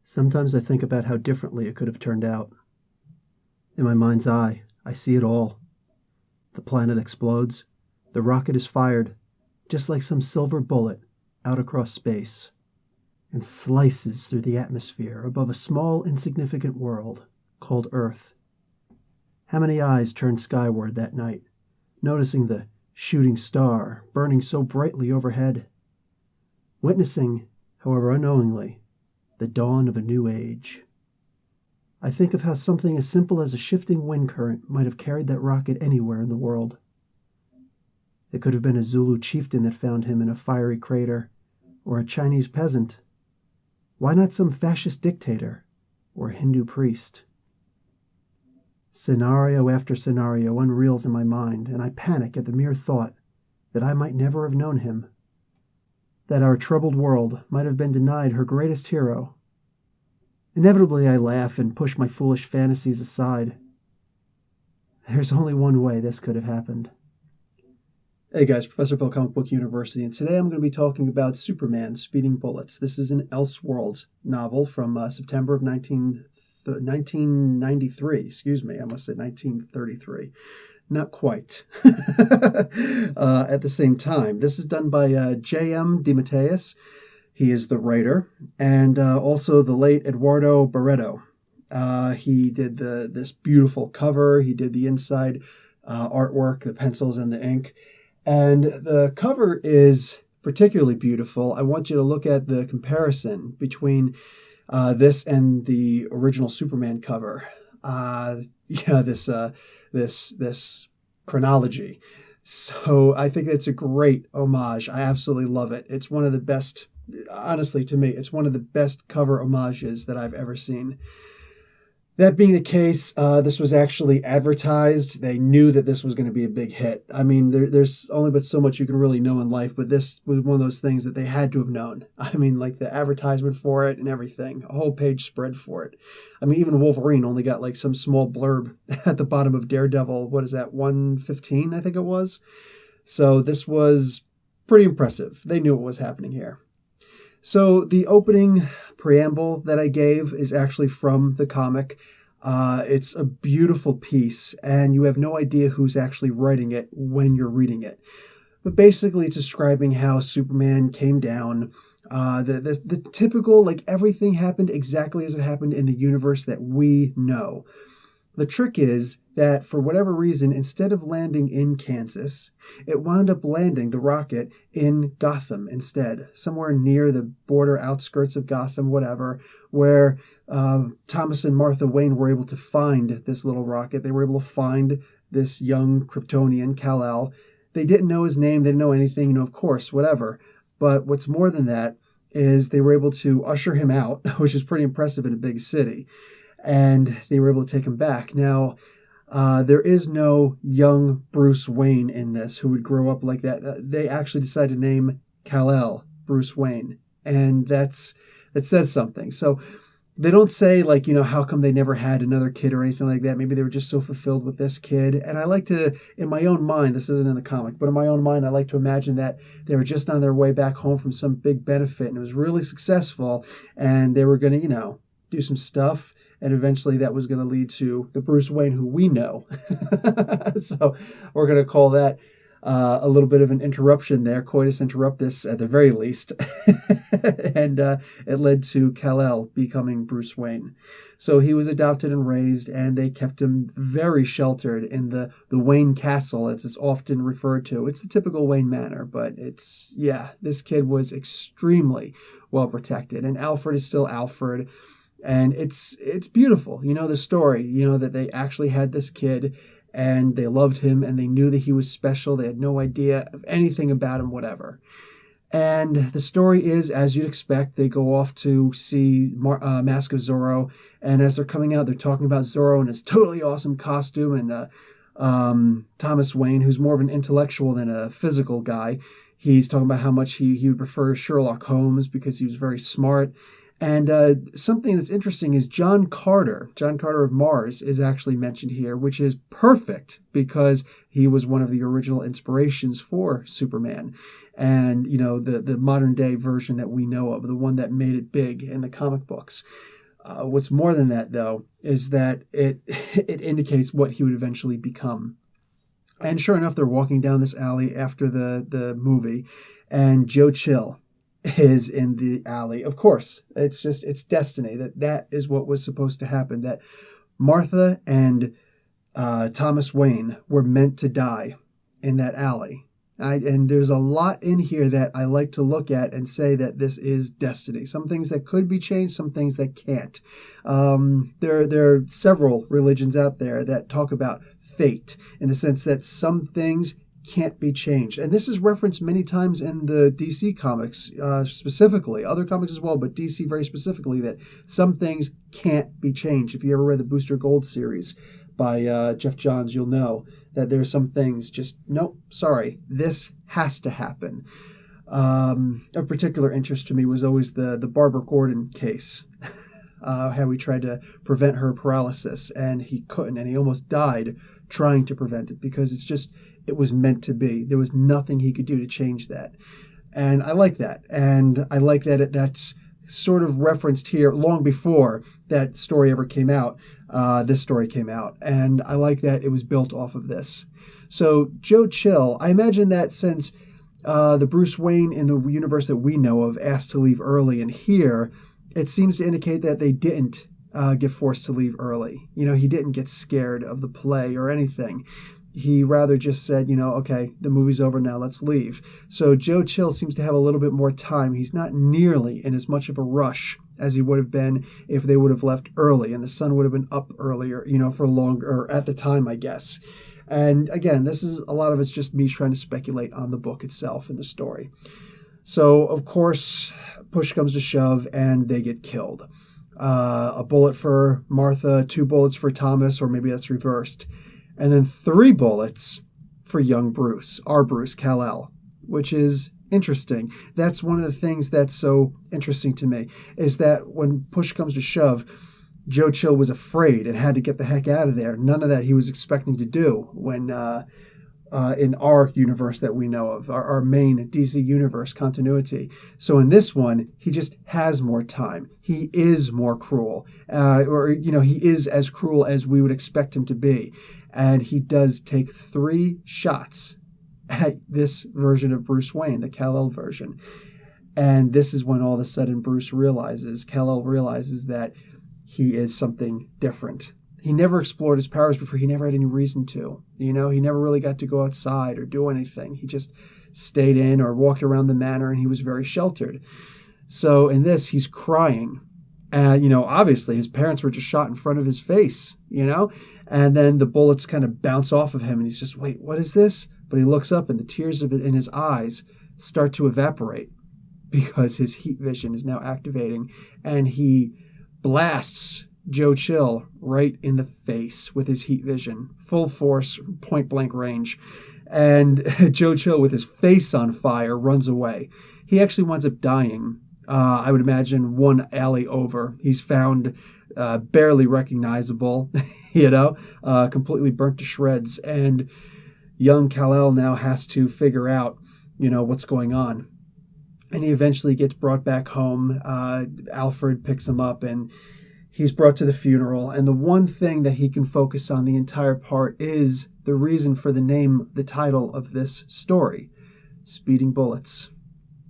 Sometimes I think about how differently it could have turned out. In my mind's eye, I see it all. The planet explodes. The rocket is fired, just like some silver bullet, out across space, and slices through the atmosphere above a small, insignificant world called Earth. How many eyes turned skyward that night, noticing the shooting star burning so brightly overhead, witnessing, however unknowingly, the dawn of a new age. I think of how something as simple as a shifting wind current might have carried that rocket anywhere in the world. It could have been a Zulu chieftain that found him in a fiery crater, or a Chinese peasant. Why not some fascist dictator, or a Hindu priest? Scenario after scenario unreels in my mind, and I panic at the mere thought that I might never have known him, that our troubled world might have been denied her greatest hero. Inevitably, I laugh and push my foolish fantasies aside. There's only one way this could have happened. Hey guys, Professor Bill, Comic Book University, and today I'm going to be talking about Superman Speeding Bullets. This is an Elseworlds novel from September of 1993. Excuse me, I must say 1933. Not quite. At the same time. This is done by J.M. DeMatteis. He is the writer, and also the late Eduardo Barreto. He did this beautiful cover. He did the inside artwork, the pencils and the ink. And the cover is particularly beautiful. I want you to look at the comparison between this and the original Superman cover. This chronology. So I think it's a great homage. I absolutely love it. It's one of the best, honestly, to me, it's one of the best cover homages that I've ever seen. That being the case, this was actually advertised. They knew that this was going to be a big hit. I mean, there's only but so much you can really know in life, but this was one of those things that they had to have known. I mean, like the advertisement for it and everything, a whole page spread for it. I mean, even Wolverine only got like some small blurb at the bottom of Daredevil. What is that, 115, I think it was? So this was pretty impressive. They knew what was happening here. So the opening preamble that I gave is actually from the comic. It's a beautiful piece, and you have no idea who's actually writing it when you're reading it. But basically, it's describing how Superman came down. The typical, like everything happened exactly as it happened in the universe that we know. The trick is that for whatever reason, instead of landing in Kansas, it wound up landing the rocket in Gotham instead, somewhere near the border outskirts of Gotham, whatever, where Thomas and Martha Wayne were able to find this little rocket. They were able to find this young Kryptonian, Kal-El. They didn't know his name. They didn't know anything, of course, whatever. But what's more than that is they were able to usher him out, which is pretty impressive in a big city. And they were able to take him back. Now, there is no young Bruce Wayne in this who would grow up like that. They actually decided to name Kal-El Bruce Wayne, and that says something. So they don't say, like, how come they never had another kid or anything like that. Maybe they were just so fulfilled with this kid. And I like to, in my own mind, this isn't in the comic, but in my own mind, I like to imagine that they were just on their way back home from some big benefit, and it was really successful, and they were going to, do some stuff. And eventually that was going to lead to the Bruce Wayne who we know. So we're going to call that a little bit of an interruption there, coitus interruptus at the very least. And it led to Kal-El becoming Bruce Wayne. So he was adopted and raised, and they kept him very sheltered in the Wayne Castle, as it's often referred to. It's the typical Wayne Manor, but this kid was extremely well protected. And Alfred is still Alfred. And it's beautiful, the story, that they actually had this kid and they loved him and they knew that he was special. They had no idea of anything about him, whatever. And the story is, as you'd expect, they go off to see Mask of Zorro. And as they're coming out, they're talking about Zorro in his totally awesome costume. And Thomas Wayne, who's more of an intellectual than a physical guy, he's talking about how much he would prefer Sherlock Holmes because he was very smart. And something that's interesting is John Carter of Mars, is actually mentioned here, which is perfect because he was one of the original inspirations for Superman. And, the modern day version that we know of, the one that made it big in the comic books. What's more than that, though, is that it indicates what he would eventually become. And sure enough, they're walking down this alley after the movie, and Joe Chill is in the alley. Of course, it's destiny that is what was supposed to happen, that Martha and Thomas Wayne were meant to die in that alley. And there's a lot in here that I like to look at and say that this is destiny. Some things that could be changed, some things that can't. There are several religions out there that talk about fate in the sense that some things can't be changed. And this is referenced many times in the DC comics, specifically, other comics as well, but DC very specifically, that some things can't be changed. If you ever read the Booster Gold series by Jeff Johns, you'll know that there's some things just, nope, sorry, this has to happen. Of particular interest to me was always the Barbara Gordon case. How he tried to prevent her paralysis, and he couldn't, and he almost died trying to prevent it because it was meant to be. There was nothing he could do to change that. And I like that. And I like that that's sort of referenced here long before that story ever came out. This story came out. And I like that it was built off of this. So Joe Chill, I imagine that since the Bruce Wayne in the universe that we know of asked to leave early, and here it seems to indicate that they didn't get forced to leave early. He didn't get scared of the play or anything. He rather just said, okay, the movie's over now, let's leave. So Joe Chill seems to have a little bit more time. He's not nearly in as much of a rush as he would have been if they would have left early and the sun would have been up earlier, for longer, or at the time, I guess. And again, a lot of it's just me trying to speculate on the book itself and the story. So, of course, push comes to shove and they get killed. A bullet for Martha, 2 bullets for Thomas, or maybe that's reversed. And then 3 bullets for young Bruce, our Bruce, Kal-El, which is interesting. That's one of the things that's so interesting to me, is that when push comes to shove, Joe Chill was afraid and had to get the heck out of there. None of that he was expecting to do when in our universe that we know of, our main DC universe continuity. So in this one, he just has more time. He is more cruel, he is as cruel as we would expect him to be. And he does take 3 shots at this version of Bruce Wayne, the Kal-El version. And this is when all of a sudden Kal-El realizes that he is something different. He never explored his powers before. He never had any reason to. He never really got to go outside or do anything. He just stayed in or walked around the manor, and he was very sheltered. So in this, he's crying. Obviously his parents were just shot in front of his face, and then the bullets kind of bounce off of him, and he's just, wait, what is this? But he looks up, and the tears in his eyes start to evaporate because his heat vision is now activating, and he blasts Joe Chill right in the face with his heat vision, full force, point blank range. And Joe Chill, with his face on fire, runs away. He actually winds up dying, I would imagine, 1 alley over. He's found barely recognizable, completely burnt to shreds. And young Kal-El now has to figure out, what's going on. And he eventually gets brought back home. Alfred picks him up, and he's brought to the funeral, and the one thing that he can focus on the entire part is the reason for the title of this story, Speeding Bullets.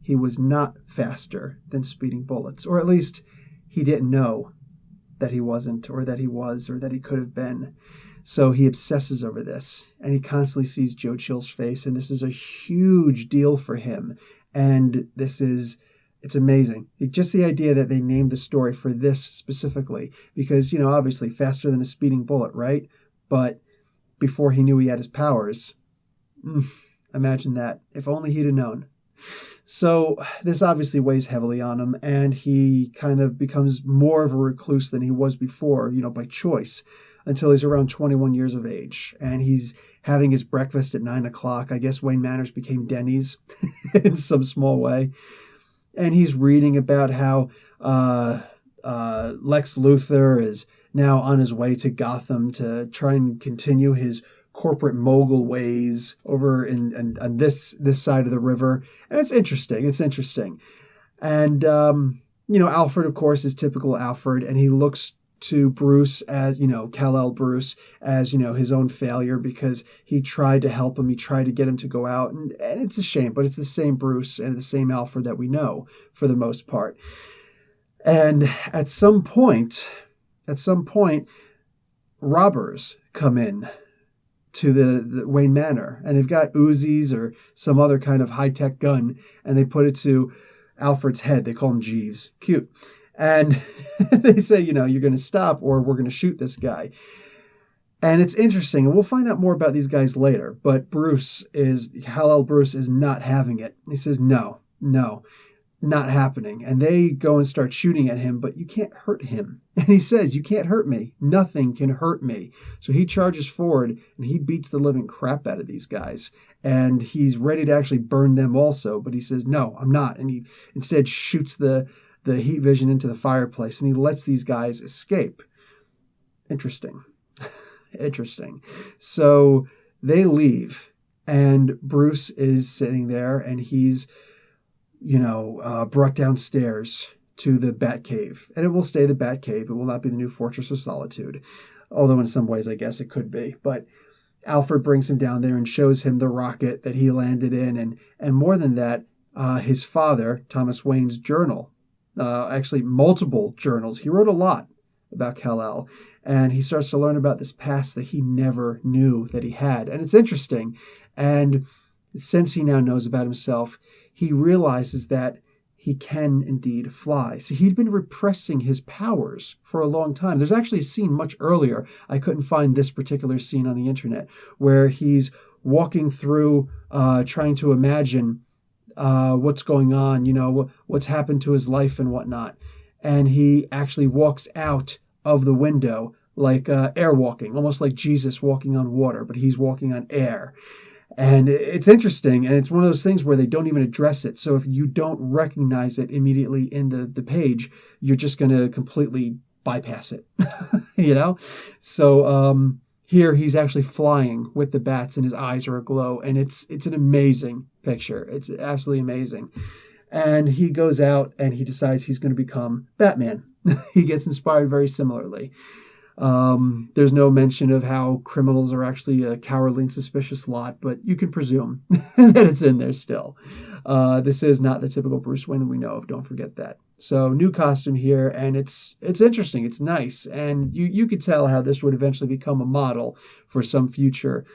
He was not faster than speeding bullets, or at least he didn't know that he wasn't, or that he was, or that he could have been. So he obsesses over this, and he constantly sees Joe Chill's face, and this is a huge deal for him, and it's amazing. Just the idea that they named the story for this specifically, because, obviously faster than a speeding bullet, right? But before he knew he had his powers, imagine that. If only he'd have known. So this obviously weighs heavily on him, and he kind of becomes more of a recluse than he was before, by choice, until he's around 21 years of age. And he's having his breakfast at 9 o'clock. I guess Wayne Manors became Denny's in some small way. And he's reading about how Lex Luthor is now on his way to Gotham to try and continue his corporate mogul ways over on this side of the river. And it's interesting. It's interesting. And, Alfred, of course, is typical Alfred, and he looks to Bruce as, Kal-El Bruce as, his own failure because he tried to help him. He tried to get him to go out. And it's a shame, but it's the same Bruce and the same Alfred that we know for the most part. And at some point, robbers come in to the Wayne Manor, and they've got Uzis or some other kind of high-tech gun, and they put it to Alfred's head. They call him Jeeves. Cute. And they say, you're going to stop or we're going to shoot this guy. And it's interesting, and we'll find out more about these guys later, but Kal-El Bruce is not having it. He says, no, not happening. And they go and start shooting at him, but you can't hurt him. And he says, you can't hurt me. Nothing can hurt me. So he charges forward and he beats the living crap out of these guys. And he's ready to actually burn them also. But he says, no, I'm not. And he instead shoots the heat vision into the fireplace and he lets these guys escape. Interesting. Interesting. So they leave and Bruce is sitting there and he's brought downstairs to the Batcave. And it will stay the Batcave. It will not be the new Fortress of Solitude. Although in some ways, I guess it could be. But Alfred brings him down there and shows him the rocket that he landed in. And more than that, his father, Thomas Wayne's journal. Actually, multiple journals. He wrote a lot about Kal-El. And he starts to learn about this past that he never knew that he had. And it's interesting. And since he now knows about himself, he realizes that he can indeed fly. See, he'd been repressing his powers for a long time. There's actually a scene much earlier. I couldn't find this particular scene on the internet where he's walking through trying to imagine what's going on, what's happened to his life and whatnot. And he actually walks out of the window like air walking, almost like Jesus walking on water, but he's walking on air. And it's interesting, and it's one of those things where they don't even address it. So if you don't recognize it immediately in the page, you're just going to completely bypass it, So here he's actually flying with the bats, and his eyes are aglow, and it's an amazing picture. It's absolutely amazing. And he goes out, and he decides he's going to become Batman. He gets inspired very similarly. There's no mention of how criminals are actually a cowardly and suspicious lot, but you can presume that it's in there still. This is not the typical Bruce Wayne we know of. Don't forget that. So new costume here, and it's interesting. It's nice, and you could tell how this would eventually become a model for some future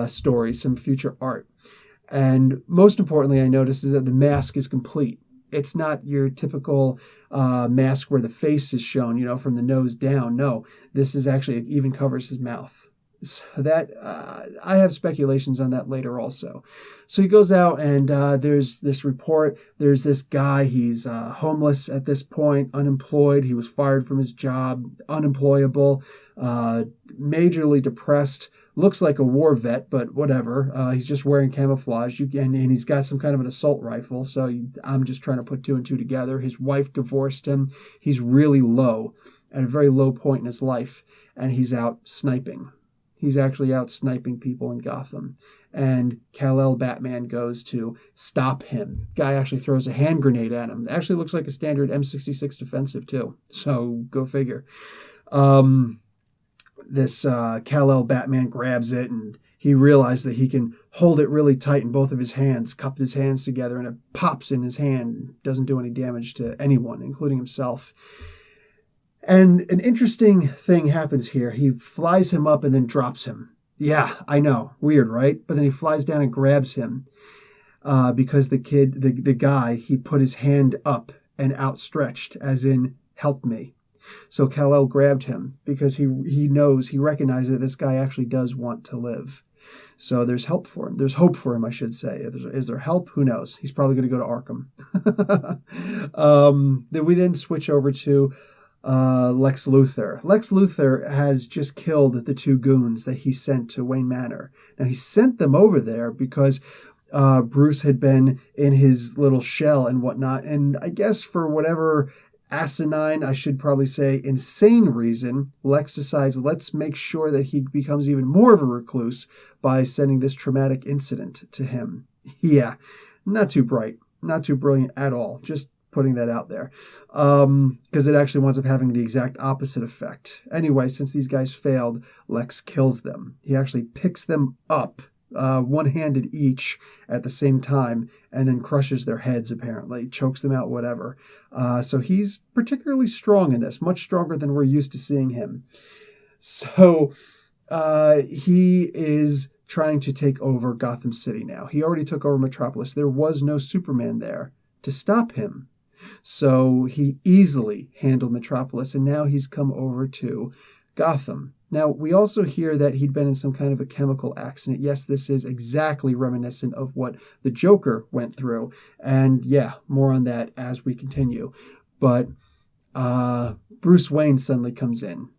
story, some future art. And most importantly, I noticed is that the mask is complete. It's not your typical mask where the face is shown, from the nose down. No, this is actually, it even covers his mouth. So that, I have speculations on that later also. So he goes out and there's this report. There's this guy, he's homeless at this point, unemployed. He was fired from his job, unemployable, majorly depressed. Looks like a war vet, but whatever. He's just wearing camouflage, and he's got some kind of an assault rifle, so I'm just trying to put two and two together. His wife divorced him. He's really low, at a very low point in his life, and he's out sniping. He's actually out sniping people in Gotham. And Kal-El Batman goes to stop him. Guy actually throws a hand grenade at him. It actually looks like a standard M66 defensive, too. So go figure. This Kal-El Batman grabs it, and he realizes that he can hold it really tight in both of his hands, cup his hands together, and it pops in his hand. Doesn't do any damage to anyone, including himself. And an interesting thing happens here. He flies him up and then drops him. Yeah, I know. Weird, right? But then he flies down and grabs him because the guy, he put his hand up and outstretched, as in, help me. So Kal-El grabbed him because he recognizes that this guy actually does want to live. So there's help for him. There's hope for him, I should say. Is there help? Who knows? He's probably going to go to Arkham. Then we switch over to Lex Luthor. Lex Luthor has just killed the two goons that he sent to Wayne Manor. Now, he sent them over there because Bruce had been in his little shell and whatnot. And I guess for whatever asinine, I should probably say insane reason, Lex decides, let's make sure that he becomes even more of a recluse by sending this traumatic incident to him. Yeah, not too bright, not too brilliant at all. Just putting that out there, because it actually winds up having the exact opposite effect. Anyway, since these guys failed, Lex kills them. He actually picks them up, one-handed each at the same time, and then crushes their heads, apparently, chokes them out, whatever. So he's particularly strong in this, much stronger than we're used to seeing him. So he is trying to take over Gotham City now. He already took over Metropolis. There was no Superman there to stop him. So he easily handled Metropolis, and now he's come over to Gotham. Now, we also hear that he'd been in some kind of a chemical accident. Yes, this is exactly reminiscent of what the Joker went through. And yeah, more on that as we continue. But Bruce Wayne suddenly comes in.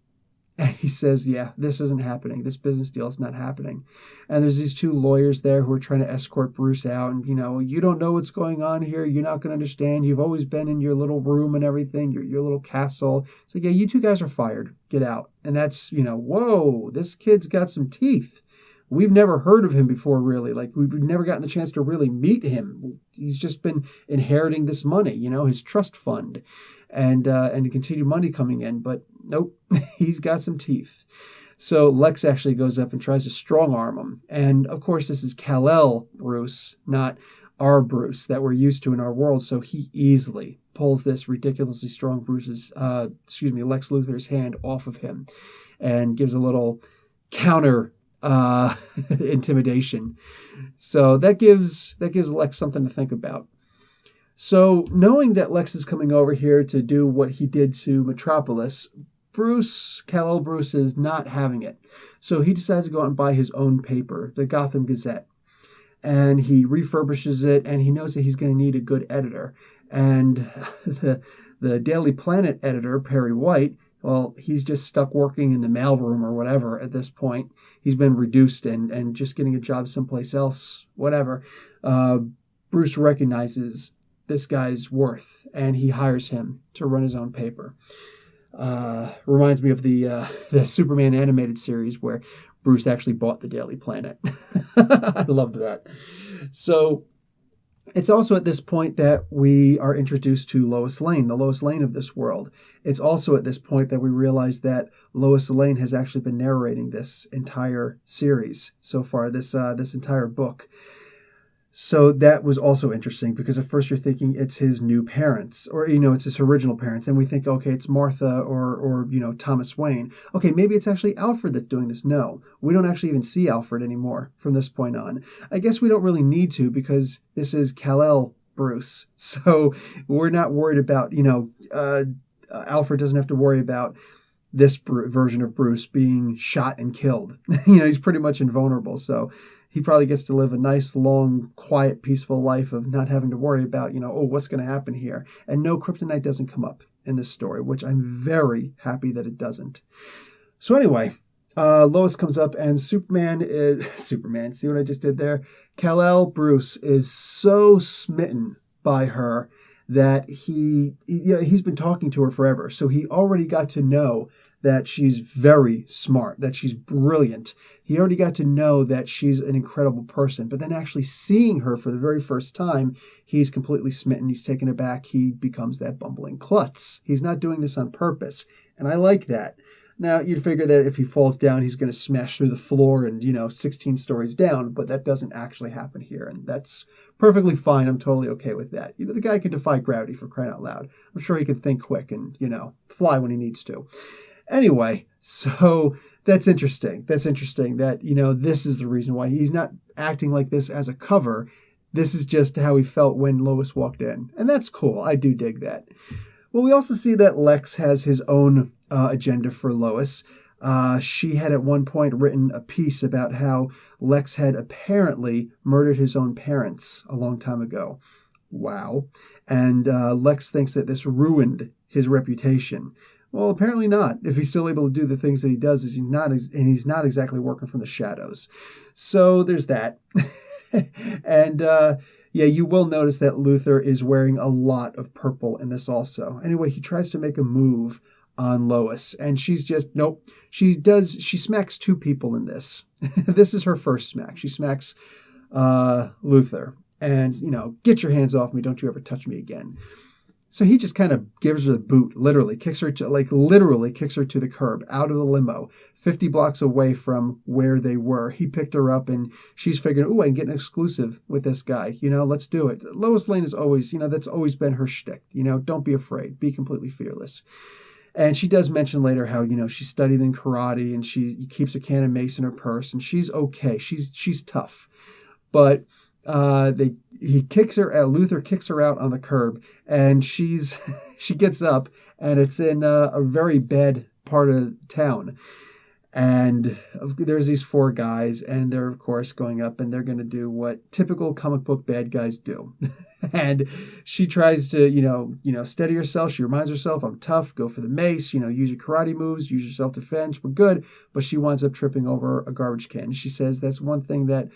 And he says, yeah, this isn't happening. This business deal is not happening. And there's these two lawyers there who are trying to escort Bruce out. And, you don't know what's going on here. You're not going to understand. You've always been in your little room and everything, your little castle. It's like, yeah, you two guys are fired. Get out. And that's, whoa, this kid's got some teeth. We've never heard of him before, really. Like, we've never gotten the chance to really meet him. He's just been inheriting this money, his trust fund, and to continue money coming in. But nope, he's got some teeth. So Lex actually goes up and tries to strong-arm him. And, of course, this is kal-el Bruce, not our Bruce that we're used to in our world. So he easily pulls this ridiculously strong Lex Luthor's hand off of him and gives a little counter intimidation. So that gives Lex something to think about. So knowing that Lex is coming over here to do what he did to Metropolis, kal-el Bruce is not having it. So he decides to go out and buy his own paper, the Gotham Gazette. And he refurbishes it, and he knows that he's going to need a good editor. And the Daily Planet editor, Perry White, well, he's just stuck working in the mailroom or whatever at this point. He's been reduced and just getting a job someplace else, whatever. Bruce recognizes this guy's worth, and he hires him to run his own paper. Reminds me of the Superman animated series where Bruce actually bought the Daily Planet. I loved that. So it's also at this point that we are introduced to Lois Lane, the Lois Lane of this world. It's also at this point that we realize that Lois Lane has actually been narrating this entire series so far, this entire book. So that was also interesting because at first you're thinking it's his new parents or, it's his original parents. And we think, okay, it's Martha or Thomas Wayne. Okay, maybe it's actually Alfred that's doing this. No, we don't actually even see Alfred anymore from this point on. I guess we don't really need to because this is kal-el Bruce. So we're not worried about, Alfred doesn't have to worry about this version of Bruce being shot and killed. He's pretty much invulnerable. So he probably gets to live a nice, long, quiet, peaceful life of not having to worry about, what's going to happen here. And no, kryptonite doesn't come up in this story, which I'm very happy that it doesn't. So anyway, Lois comes up and Superman, see what I just did there? Kal-el Bruce is so smitten by her that he's been talking to her forever. So he already got to know that she's very smart, that she's brilliant. He already got to know that she's an incredible person. But then actually seeing her for the very first time, he's completely smitten. He's taken aback. He becomes that bumbling klutz. He's not doing this on purpose. And I like that. Now, you'd figure that if he falls down, he's going to smash through the floor and, 16 stories down. But that doesn't actually happen here. And that's perfectly fine. I'm totally okay with that. The guy can defy gravity, for crying out loud. I'm sure he can think quick and, fly when he needs to. Anyway, so that's interesting. That's interesting that, this is the reason why he's not acting like this as a cover. This is just how he felt when Lois walked in. And that's cool. I do dig that. Well, we also see that Lex has his own agenda for Lois. She had at one point written a piece about how Lex had apparently murdered his own parents a long time ago. Wow. And Lex thinks that this ruined his reputation. Well, apparently not. If he's still able to do the things that he does, he's not exactly working from the shadows. So there's that. And Yeah, you will notice that Luthor is wearing a lot of purple in this also. Anyway, he tries to make a move on Lois, and she's just, nope. She smacks two people in this. This is her first smack. She smacks Luthor. And, get your hands off me. Don't you ever touch me again. So he just kind of gives her the boot, literally kicks her to the curb, out of the limo, 50 blocks away from where they were. He picked her up, and she's figuring, I can get an exclusive with this guy. Let's do it. Lois Lane is always, that's always been her shtick. Don't be afraid. Be completely fearless. And she does mention later how, she studied in karate, and she keeps a can of mace in her purse, and she's okay. She's tough. But Luthor kicks her out on the curb, and she gets up, and it's in a very bad part of town. And there's these four guys, and they're, of course, going up, and they're going to do what typical comic book bad guys do. And she tries to, steady herself. She reminds herself, I'm tough, go for the mace, use your karate moves, use your self-defense, we're good. But she winds up tripping over a garbage can. She says that's one thing that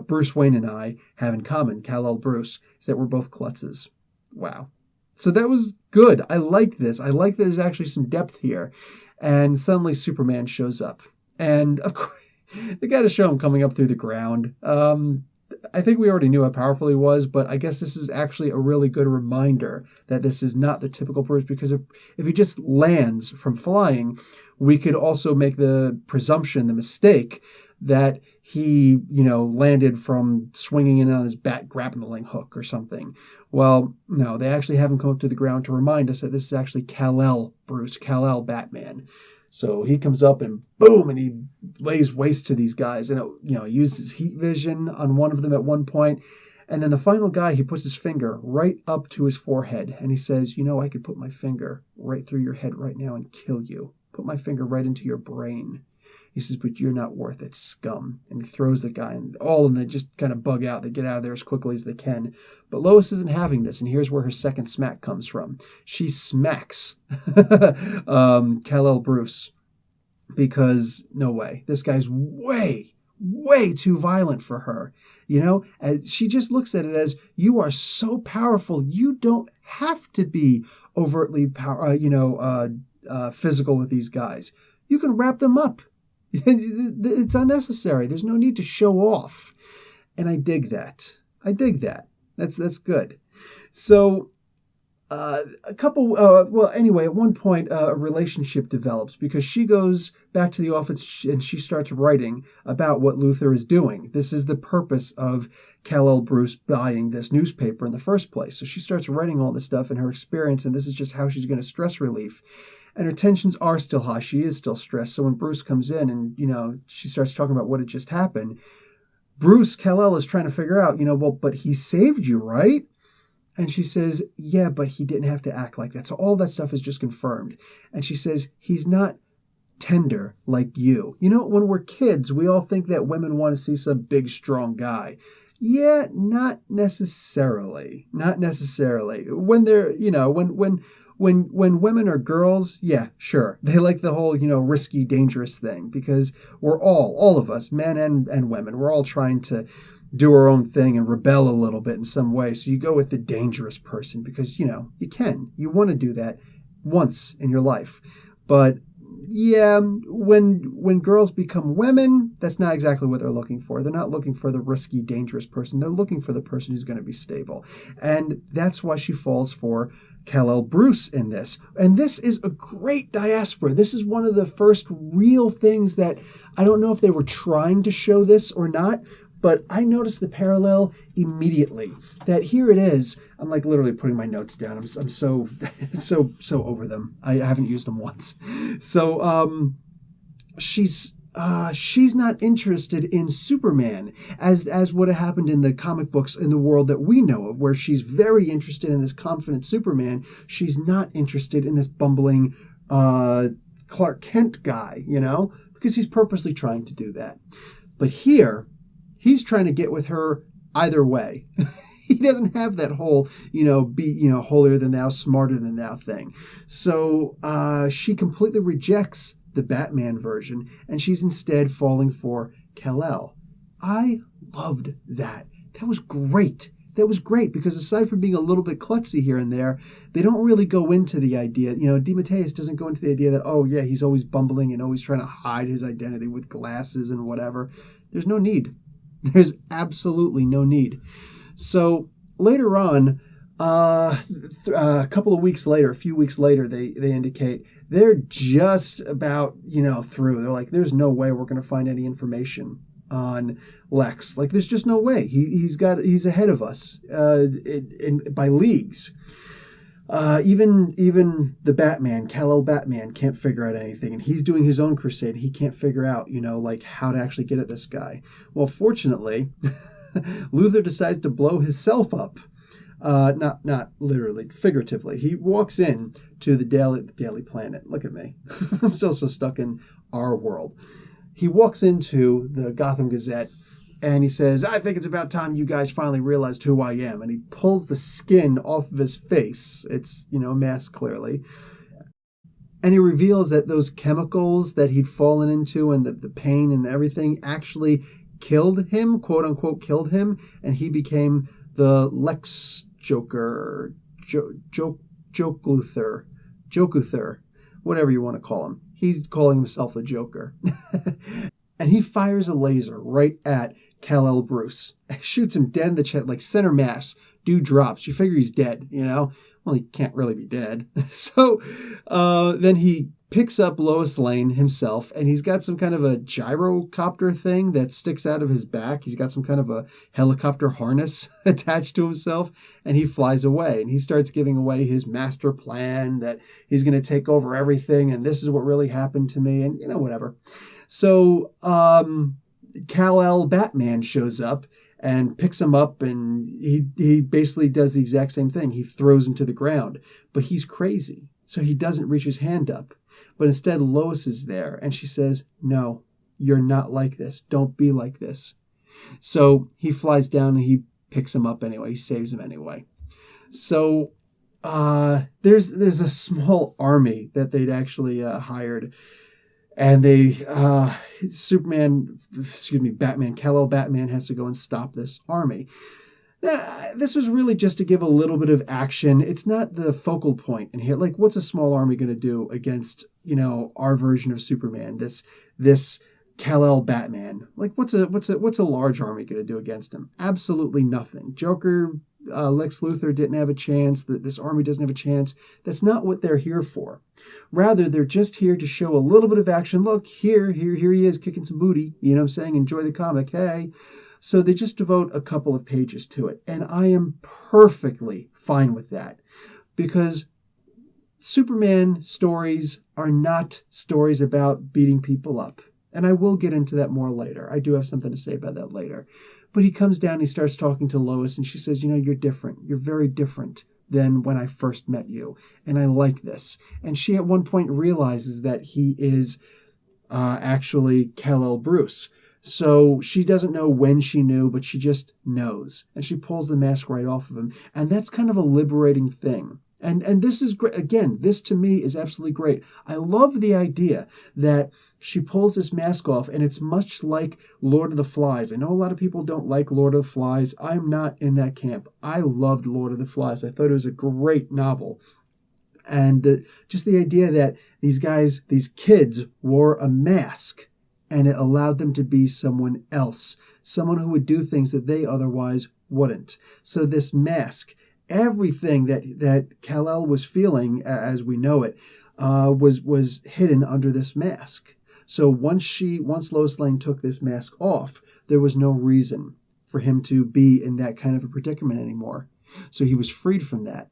Bruce Wayne and I have in common, kal-el Bruce, is that we're both klutzes. Wow. So that was good. I like this. I like that there's actually some depth here. And suddenly Superman shows up. And of course, they got to show him coming up through the ground. I think we already knew how powerful he was, but I guess this is actually a really good reminder that this is not the typical Bruce, because if he just lands from flying, we could also make the presumption, the mistake, that he, landed from swinging in on his bat grappling hook or something. Well, no, they actually have him come up to the ground to remind us that this is actually kal-el Bruce, kal-el Batman. So he comes up and boom, and he lays waste to these guys. And, he uses heat vision on one of them at one point. And then the final guy, he puts his finger right up to his forehead. And he says, I could put my finger right through your head right now and kill you. Put my finger right into your brain. He says, but you're not worth it, scum. And he throws the guy, and all of them, they just kind of bug out. They get out of there as quickly as they can. But Lois isn't having this, and here's where her second smack comes from. She smacks kal-el Bruce, because no way. This guy's way too violent for her. As she just looks at it as, you are so powerful, you don't have to be overtly physical with these guys. You can wrap them up. It's unnecessary. There's no need to show off. And I dig that. That's good. So at one point, a relationship develops, because she goes back to the office and she starts writing about what Luthor is doing. This is the purpose of kal-el Bruce buying this newspaper in the first place. So she starts writing all this stuff in her experience, and this is just how she's going to stress relief. And her tensions are still high. She is still stressed. So when Bruce comes in and, she starts talking about what had just happened, Bruce, kal-el, is trying to figure out, but he saved you, right? And she says, yeah, but he didn't have to act like that. So all that stuff is just confirmed. And she says, he's not tender like you. When we're kids, we all think that women want to see some big, strong guy. Yeah, not necessarily. When they're, when women are girls, yeah, sure. They like the whole, risky, dangerous thing, because we're all of us, men and women, we're all trying to do our own thing and rebel a little bit in some way. So you go with the dangerous person because, you want to do that once in your life. But yeah, when girls become women, that's not exactly what they're looking for. They're not looking for the risky, dangerous person. They're looking for the person who's going to be stable. And that's why she falls for kal-el Bruce in this. And this is a great diaspora. This is one of the first real things that, I don't know if they were trying to show this or not, but I noticed the parallel immediately. That here it is. I'm like literally putting my notes down. I'm so over them. I haven't used them once. So she's not interested in Superman as would have happened in the comic books in the world that we know of, where she's very interested in this confident Superman. She's not interested in this bumbling Clark Kent guy, because he's purposely trying to do that. But here, he's trying to get with her either way. He doesn't have that whole, be, holier than thou, smarter than thou thing. So she completely rejects the Batman version, and she's instead falling for kal-el. I loved that. That was great. That was great because aside from being a little bit klutzy here and there, they don't really go into the idea. DeMatteis doesn't go into the idea that, oh yeah, he's always bumbling and always trying to hide his identity with glasses and whatever. There's no need. There's absolutely no need. So later on, a few weeks later, they indicate they're just about, through. They're like, there's no way we're going to find any information on Lex. Like, there's just no way. He's ahead of us by leagues. Even the Batman, kal-el Batman, can't figure out anything, and he's doing his own crusade. He can't figure out, how to actually get at this guy. Well, fortunately, Luthor decides to blow himself up. Not literally, figuratively. He walks in to the Daily Planet. Look at me. I'm still so stuck in our world. He walks into the Gotham Gazette and he says, I think it's about time you guys finally realized who I am. And he pulls the skin off of his face. It's, a mask clearly. And he reveals that those chemicals that he'd fallen into and the pain and everything actually killed him, quote unquote, killed him. And he became the Lex Joker, Joke Luthor, whatever you want to call him. He's calling himself the Joker. And he fires a laser right at kal-el Bruce. Shoots him dead in the chest, like center mass. Dude drops. You figure he's dead, Well, he can't really be dead. So then he picks up Lois Lane himself, and he's got some kind of a gyrocopter thing that sticks out of his back. He's got some kind of a helicopter harness attached to himself, and he flies away. And he starts giving away his master plan that he's going to take over everything, and this is what really happened to me, and whatever. So kal-el Batman shows up and picks him up, and he basically does the exact same thing. He throws him to the ground, but he's crazy, so he doesn't reach his hand up. But instead, Lois is there, and she says, no, you're not like this. Don't be like this. So he flies down, and he picks him up anyway. He saves him anyway. So there's a small army that they'd actually hired, and Batman, kal-el Batman has to go and stop this army. This was really just to give a little bit of action. It's not the focal point in here. Like, what's a small army going to do against, our version of Superman? This kal-el Batman. Like, what's a large army going to do against him? Absolutely nothing. Joker, Lex Luthor didn't have a chance. This army doesn't have a chance. That's not what they're here for. Rather, they're just here to show a little bit of action. Look, here he is kicking some booty. You know what I'm saying? Enjoy the comic. Hey. So they just devote a couple of pages to it. And I am perfectly fine with that. Because Superman stories are not stories about beating people up. And I will get into that more later. I do have something to say about that later. But he comes down and he starts talking to Lois, and she says, you're different. You're very different than when I first met you. And I like this. And she at one point realizes that he is actually kal-el Bruce. So she doesn't know when she knew, but she just knows. And she pulls the mask right off of him. And that's kind of a liberating thing. And this is great. Again, this to me is absolutely great. I love the idea that she pulls this mask off, and it's much like Lord of the Flies. I know a lot of people don't like Lord of the Flies. I'm not in that camp. I loved Lord of the Flies. I thought it was a great novel. And just the idea that these kids wore a mask, and it allowed them to be someone else, someone who would do things that they otherwise wouldn't. So this mask, everything that kal-el was feeling, as we know it, was hidden under this mask. So once Lois Lane took this mask off, there was no reason for him to be in that kind of a predicament anymore. So he was freed from that.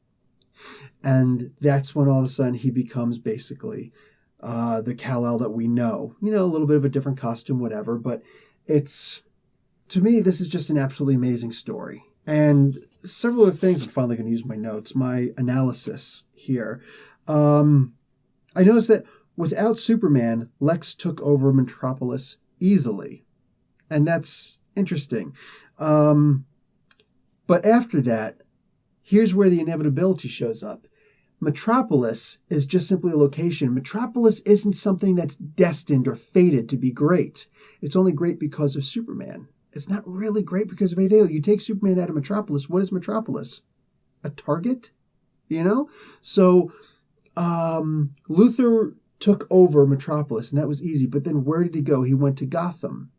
And that's when all of a sudden he becomes basically the kal-el that we know. A little bit of a different costume, whatever, but to me, this is just an absolutely amazing story. And several other things, I'm finally going to use my notes, my analysis here. I noticed that without Superman, Lex took over Metropolis easily. And that's interesting. But after that, here's where the inevitability shows up. Metropolis is just simply a location. Metropolis isn't something that's destined or fated to be great. It's only great because of Superman. It's not really great because of anything else. You take Superman out of Metropolis. What is Metropolis? A target? You know? So Luthor took over Metropolis, and that was easy. But then where did he go? He went to Gotham.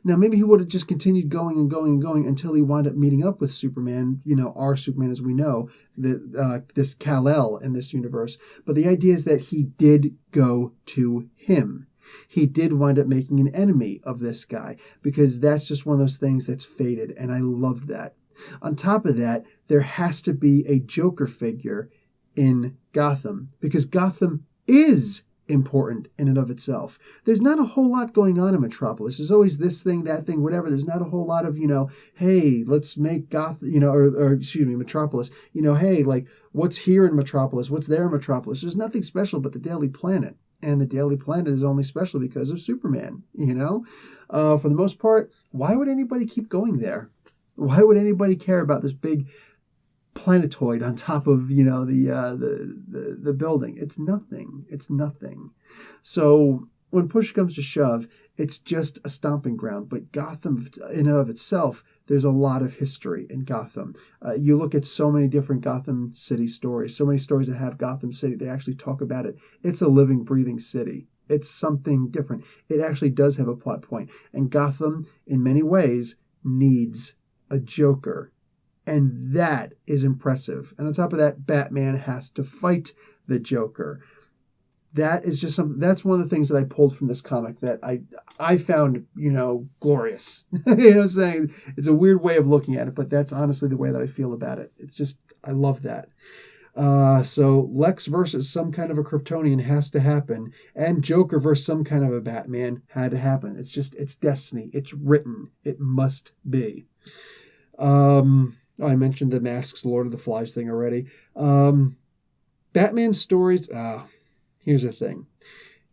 Now, maybe he would have just continued going and going and going until he wound up meeting up with Superman, our Superman as we know, this Kal-El in this universe. But the idea is that he did go to him. He did wind up making an enemy of this guy because that's just one of those things that's fated, and I loved that. On top of that, there has to be a Joker figure in Gotham because Gotham is important in and of itself. There's not a whole lot going on in Metropolis. There's always this thing, that thing, whatever. There's not a whole lot of, hey, let's make Gotham, Metropolis. Hey, like, what's here in Metropolis? What's there in Metropolis? There's nothing special but the Daily Planet. And the Daily Planet is only special because of Superman, For the most part, why would anybody keep going there? Why would anybody care about this big planetoid on top of the building? It's nothing. So when push comes to shove, it's just a stomping ground. But Gotham in and of itself, there's a lot of history in Gotham. You look at so many different Gotham City stories, so many stories that have Gotham City, they actually talk about it. It's a living, breathing city. It's something different. It actually does have a plot point. And Gotham, in many ways, needs a Joker. And that is impressive. And on top of that, Batman has to fight the Joker. That is just that's one of the things that I pulled from this comic that I found, glorious. Saying it's a weird way of looking at it, but that's honestly the way that I feel about it. It's just, I love that. So Lex versus some kind of a Kryptonian has to happen, and Joker versus some kind of a Batman had to happen. It's destiny. It's written. It must be. I mentioned the Masks, Lord of the Flies thing already. Batman stories. Here's the thing.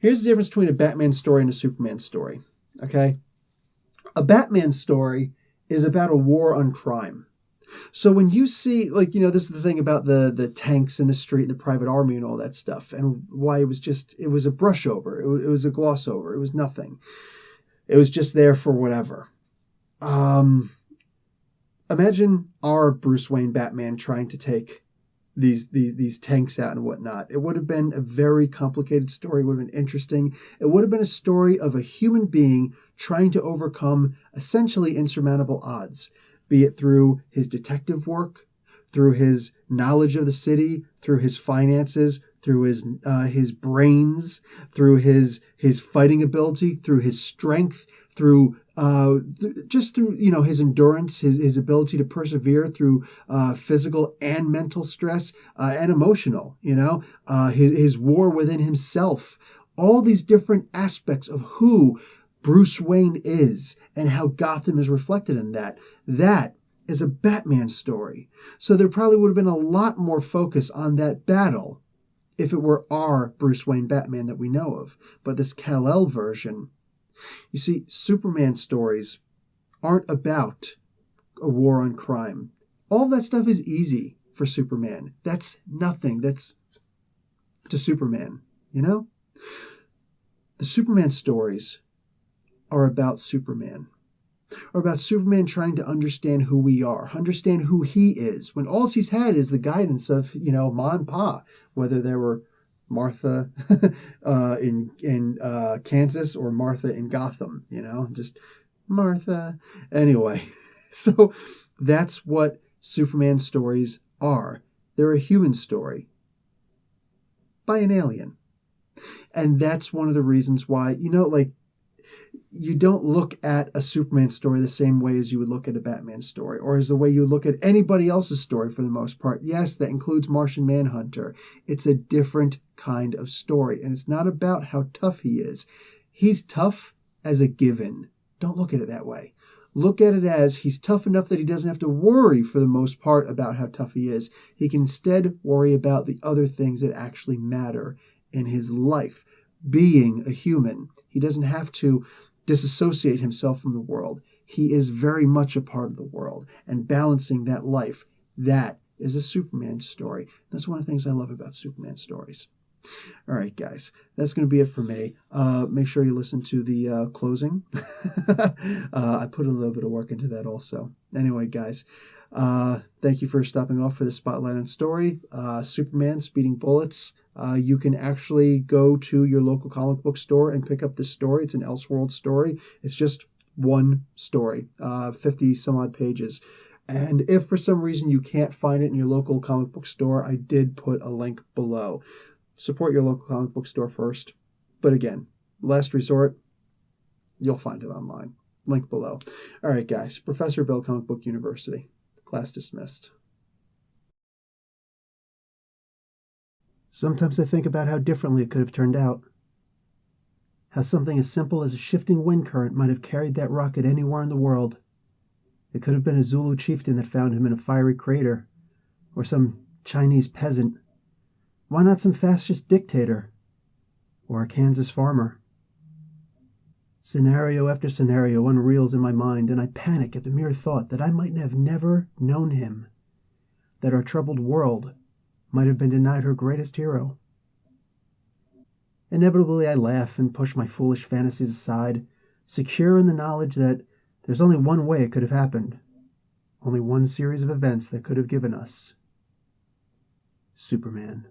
Here's the difference between a Batman story and a Superman story. Okay? A Batman story is about a war on crime. So when you see, this is the thing about the tanks in the street and the private army and all that stuff, and why it was a brush over. It was a gloss over. It was nothing. It was just there for whatever. Imagine our Bruce Wayne Batman trying to take these tanks out and whatnot. It would have been a very complicated story. It would have been interesting. It would have been a story of a human being trying to overcome essentially insurmountable odds, be it through his detective work, through his knowledge of the city, through his finances, through his brains, through his fighting ability, through his strength, through his endurance, his ability to persevere through physical and mental stress and emotional, his war within himself, all these different aspects of who Bruce Wayne is and how Gotham is reflected in that. That is a Batman story. So there probably would have been a lot more focus on that battle if it were our Bruce Wayne Batman that we know of. But this Kal-El version, you see, Superman stories aren't about a war on crime. All that stuff is easy for Superman. That's nothing. That's to Superman, The Superman stories are about Superman. Or about Superman trying to understand who we are, understand who he is, when all he's had is the guidance of, Ma and Pa, whether they were Martha in Kansas or Martha in Gotham, just Martha. Anyway, so that's what Superman stories are. They're a human story by an alien. And that's one of the reasons why, you don't look at a Superman story the same way as you would look at a Batman story, or as the way you look at anybody else's story for the most part. Yes, that includes Martian Manhunter. It's a different kind of story, and it's not about how tough he is. He's tough as a given. Don't look at it that way. Look at it as he's tough enough that he doesn't have to worry for the most part about how tough he is. He can instead worry about the other things that actually matter in his life. Being a human, he doesn't have to disassociate himself from the world. He is very much a part of the world, and balancing that life, that is a Superman story. That's one of the things I love about Superman stories. All right, guys, that's going to be it for me. Make sure you listen to the closing. I put a little bit of work into that also. Anyway, guys, thank you for stopping off for the Spotlight on Story. Superman, Speeding Bullets. You can actually go to your local comic book store and pick up this story. It's an Elseworlds story. It's just one story, 50 some odd pages. And if for some reason you can't find it in your local comic book store, I did put a link below. Support your local comic book store first. But again, last resort, you'll find it online. Link below. All right, guys. Professor Bill, Comic Book University. Class dismissed. Sometimes I think about how differently it could have turned out. How something as simple as a shifting wind current might have carried that rocket anywhere in the world. It could have been a Zulu chieftain that found him in a fiery crater, or some Chinese peasant. Why not some fascist dictator? Or a Kansas farmer? Scenario after scenario unreels in my mind, and I panic at the mere thought that I might have never known him, that our troubled world might have been denied her greatest hero. Inevitably, I laugh and push my foolish fantasies aside, secure in the knowledge that there's only one way it could have happened, only one series of events that could have given us Superman.